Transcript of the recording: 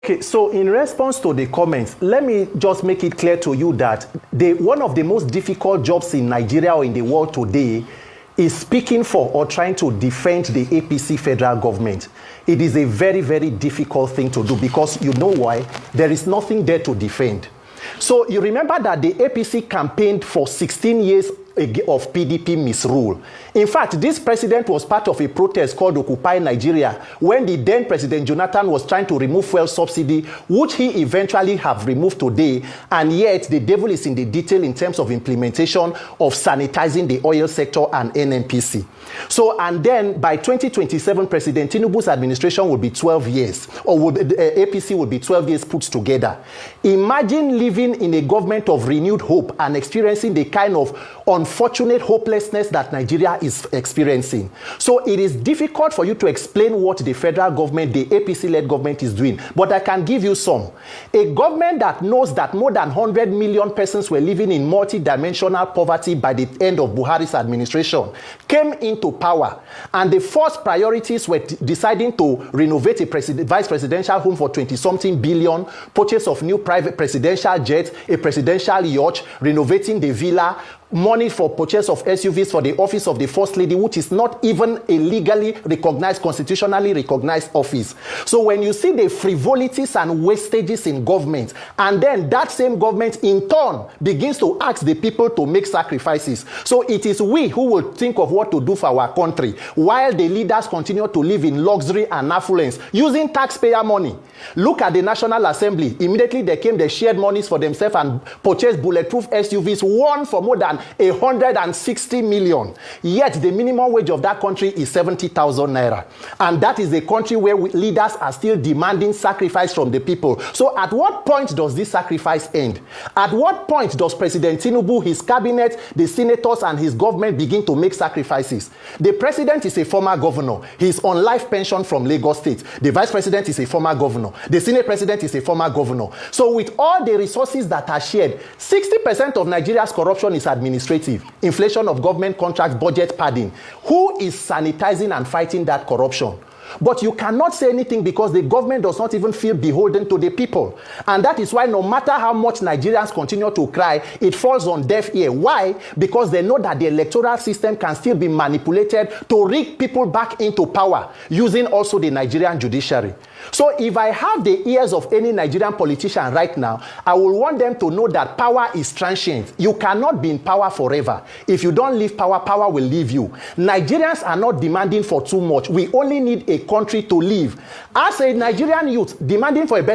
Okay, so in response to the comments, let me just make it clear to you that one of the most difficult jobs in Nigeria or in the world today is speaking for or trying to defend the APC federal government. It is a very, very difficult thing to do because you know why? There is nothing there to defend. So you remember that the APC campaigned for 16 years of PDP misrule. In fact, this president was part of a protest called Occupy Nigeria when the then President Jonathan was trying to remove fuel subsidy, which he eventually have removed today, and yet the devil is in the detail in terms of implementation of sanitizing the oil sector and NNPC. So, and then by 2027, President Tinubu's administration will be 12 years, or APC will be 12 years put together. Imagine living in a government of renewed hope and experiencing the kind of unfortunate hopelessness that Nigeria is experiencing. So it is difficult for you to explain what the federal government, the APC-led government is doing. But I can give you some. A government that knows that more than 100 million persons were living in multi-dimensional poverty by the end of Buhari's administration came into power. And the first priorities were deciding to renovate a vice presidential home for 20-something billion, purchase of new private presidential jets, a presidential yacht, renovating the villa, money for purchase of SUVs for the office of the First Lady, which is not even a legally recognized, constitutionally recognized office. So when you see the frivolities and wastages in government, and then that same government in turn begins to ask the people to make sacrifices. So it is we who will think of what to do for our country, while the leaders continue to live in luxury and affluence using taxpayer money. Look at the National Assembly. Immediately they shared monies for themselves and purchased bulletproof SUVs, one for more than 160 million. Yet the minimum wage of that country is 70,000 naira. And that is a country where leaders are still demanding sacrifice from the people. So at what point does this sacrifice end? At what point does President Tinubu, his cabinet, the senators and his government begin to make sacrifices? The president is a former governor. He's on life pension from Lagos State. The vice president is a former governor. The senate president is a former governor. So with all the resources that are shared, 60% of Nigeria's corruption is administrative, inflation of government contracts, budget padding. Who is sanitizing and fighting that corruption? But you cannot say anything because the government does not even feel beholden to the people. And that is why no matter how much Nigerians continue to cry, it falls on deaf ear. Why? Because they know that the electoral system can still be manipulated to rig people back into power using also the Nigerian judiciary. So if I have the ears of any Nigerian politician right now, I will want them to know that power is transient. You cannot be in power forever. If you don't leave power, power will leave you. Nigerians are not demanding for too much. We only need a country to live. As a Nigerian youth demanding for a better